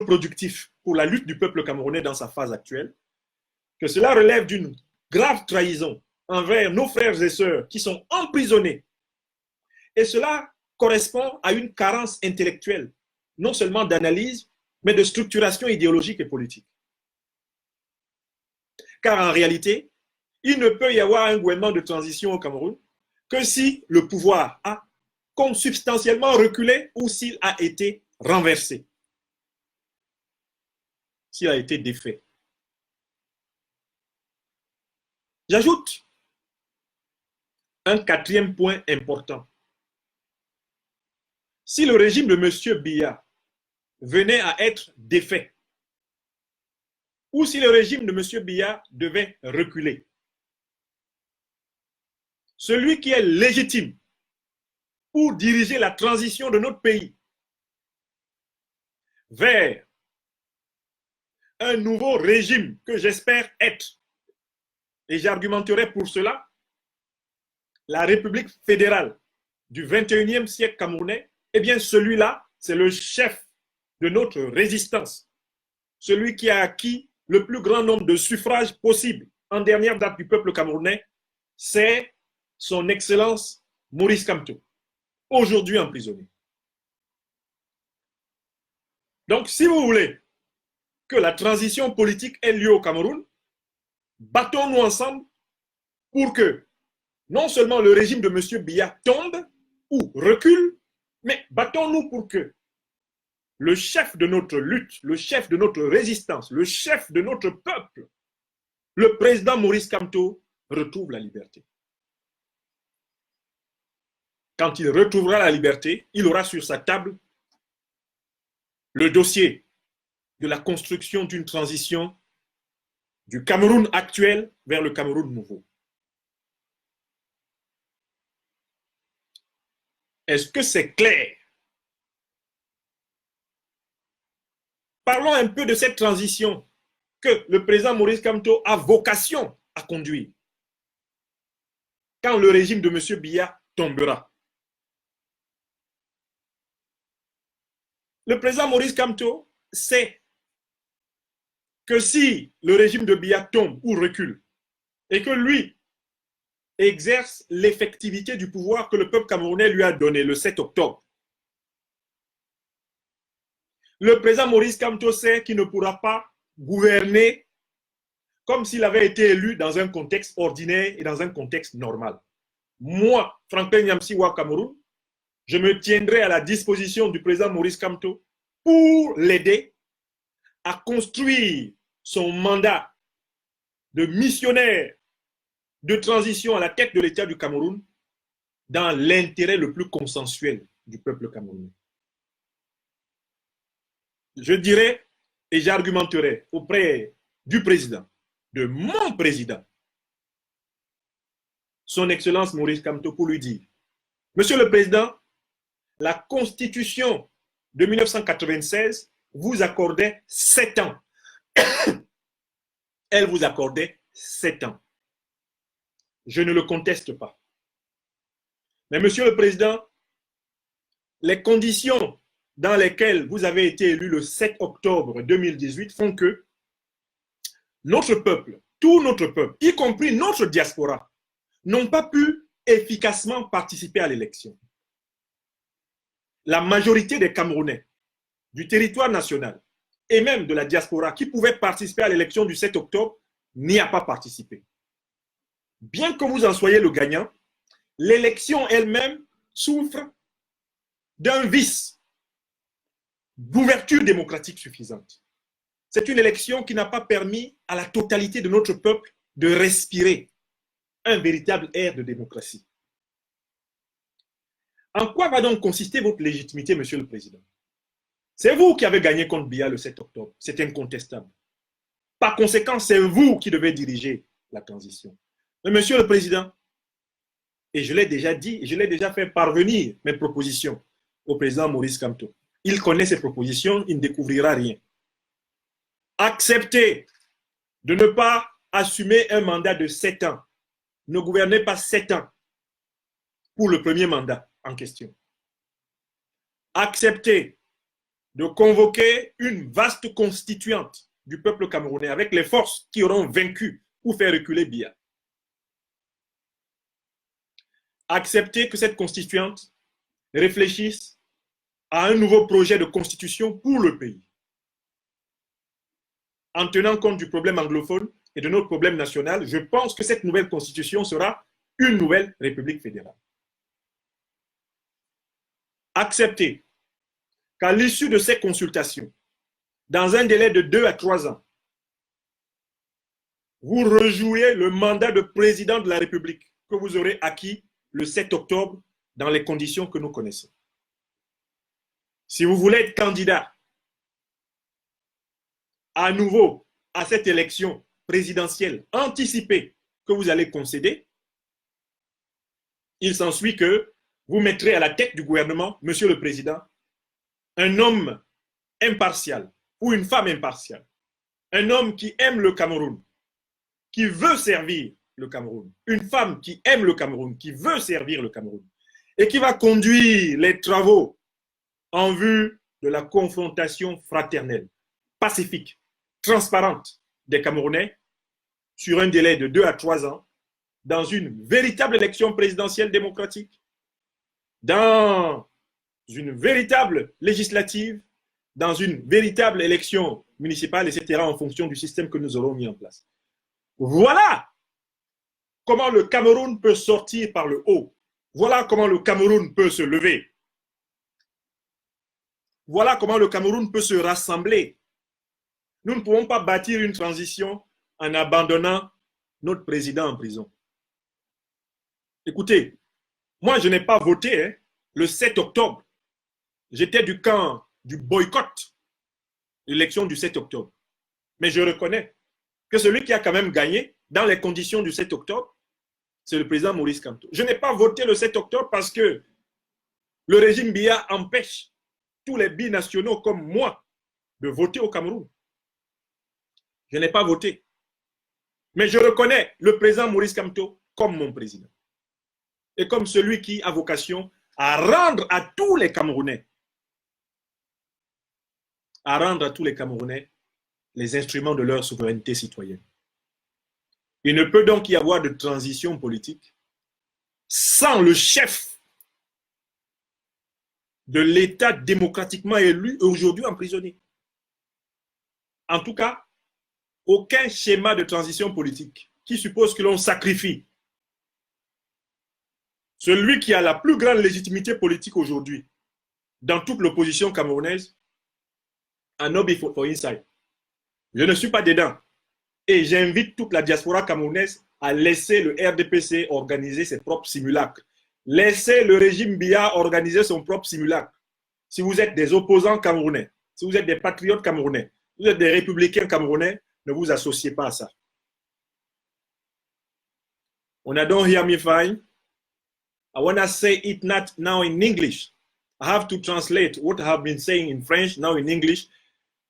contre-productif pour la lutte du peuple camerounais dans sa phase actuelle, que cela relève d'une grave trahison envers nos frères et sœurs qui sont emprisonnés. Et cela correspond à une carence intellectuelle, non seulement d'analyse, mais de structuration idéologique et politique. Car en réalité, il ne peut y avoir un gouvernement de transition au Cameroun que si le pouvoir a consubstantiellement reculé ou s'il a été renversé, s'il a été défait. J'ajoute un quatrième point important. Si le régime de M. Biya venait à être défait, ou si le régime de M. Biya devait reculer, celui qui est légitime pour diriger la transition de notre pays vers un nouveau régime que j'espère être, et j'argumenterai pour cela, la République fédérale du 21e siècle camerounais, eh bien celui-là, c'est le chef de notre résistance, celui qui a acquis le plus grand nombre de suffrages possibles en dernière date du peuple camerounais, c'est son Excellence Maurice Kamto, aujourd'hui emprisonné. Donc, si vous voulez que la transition politique ait lieu au Cameroun, battons-nous ensemble pour que non seulement le régime de M. Biya tombe ou recule, mais battons-nous pour que le chef de notre lutte, le chef de notre résistance, le chef de notre peuple, le président Maurice Kamto, retrouve la liberté. Quand il retrouvera la liberté, il aura sur sa table le dossier de la construction d'une transition du Cameroun actuel vers le Cameroun nouveau. Est-ce que c'est clair? Parlons un peu de cette transition que le président Maurice Kamto a vocation à conduire quand le régime de M. Biya tombera. Le président Maurice Kamto sait que si le régime de Biya tombe ou recule et que lui exerce l'effectivité du pouvoir que le peuple camerounais lui a donné le 7 octobre, le président Maurice Kamto sait qu'il ne pourra pas gouverner comme s'il avait été élu dans un contexte ordinaire et dans un contexte normal. Moi, Franklin Nyamsi-Wa Cameroun, je me tiendrai à la disposition du président Maurice Kamto pour l'aider à construire son mandat de missionnaire de transition à la tête de l'État du Cameroun dans l'intérêt le plus consensuel du peuple camerounais. Je dirais et j'argumenterai auprès du président, de mon président, son Excellence Maurice Kamto, pour lui dire: Monsieur le Président, la Constitution de 1996 vous accordait 7 ans. Elle vous accordait 7 ans. Je ne le conteste pas. Mais Monsieur le Président, les conditions dans lesquelles vous avez été élu le 7 octobre 2018 font que notre peuple, tout notre peuple, y compris notre diaspora, n'ont pas pu efficacement participer à l'élection. La majorité des Camerounais du territoire national et même de la diaspora qui pouvaient participer à l'élection du 7 octobre n'y a pas participé. Bien que vous en soyez le gagnant, l'élection elle-même souffre d'un vice d'ouverture démocratique suffisante. C'est une élection qui n'a pas permis à la totalité de notre peuple de respirer un véritable air de démocratie. En quoi va donc consister votre légitimité, Monsieur le Président? C'est vous qui avez gagné contre Biya le 7 octobre, c'est incontestable. Par conséquent, c'est vous qui devez diriger la transition. Mais Monsieur le Président, et je l'ai déjà dit, je l'ai déjà fait parvenir mes propositions au président Maurice Kamto. Il connaît ses propositions, il ne découvrira rien. Acceptez de ne pas assumer un mandat de 7 ans. Ne gouvernez pas 7 ans pour le premier mandat en question. Acceptez de convoquer une vaste constituante du peuple camerounais avec les forces qui auront vaincu ou fait reculer Biya. Accepter que cette constituante réfléchisse à un nouveau projet de constitution pour le pays, en tenant compte du problème anglophone et de notre problème national. Je pense que cette nouvelle constitution sera une nouvelle république fédérale. Accepter qu'à l'issue de ces consultations, dans un délai de 2 à 3 ans, vous rejouez le mandat de président de la République que vous aurez acquis le 7 octobre dans les conditions que nous connaissons. Si vous voulez être candidat à nouveau à cette élection présidentielle anticipée que vous allez concéder, il s'ensuit que vous mettrez à la tête du gouvernement, Monsieur le Président, un homme impartial ou une femme impartiale, un homme qui aime le Cameroun, qui veut servir le Cameroun, une femme qui aime le Cameroun, qui veut servir le Cameroun, et qui va conduire les travaux en vue de la confrontation fraternelle, pacifique, transparente des Camerounais sur un délai de 2 à 3 ans, dans une véritable élection présidentielle démocratique, dans une véritable législative, dans une véritable élection municipale, etc., en fonction du système que nous aurons mis en place. Voilà comment le Cameroun peut sortir par le haut. Voilà comment le Cameroun peut se lever. Voilà comment le Cameroun peut se rassembler. Nous ne pouvons pas bâtir une transition en abandonnant notre président en prison. Écoutez, moi je n'ai pas voté le 7 octobre. J'étais du camp du boycott de l'élection du 7 octobre. Mais je reconnais que celui qui a quand même gagné dans les conditions du 7 octobre, c'est le président Maurice Kamto. Je n'ai pas voté le 7 octobre parce que le régime Biya empêche tous les binationaux comme moi de voter au Cameroun. Je n'ai pas voté. Mais je reconnais le président Maurice Kamto comme mon président. Et comme celui qui a vocation à rendre à tous les Camerounais, les instruments de leur souveraineté citoyenne. Il ne peut donc y avoir de transition politique sans le chef de l'État démocratiquement élu aujourd'hui emprisonné. En tout cas, aucun schéma de transition politique qui suppose que l'on sacrifie celui qui a la plus grande légitimité politique aujourd'hui dans toute l'opposition camerounaise, un lobby for inside. Je ne suis pas dedans. Et j'invite toute la diaspora camerounaise à laisser le RDPC organiser ses propres simulacres. Laissez le régime Biya organiser son propre simulacre. Si vous êtes des opposants camerounais, si vous êtes des patriotes camerounais, si vous êtes des républicains camerounais, ne vous associez pas à ça. When I don't hear me fine, I want to say it not now in English. I have to translate what I have been saying in French now in English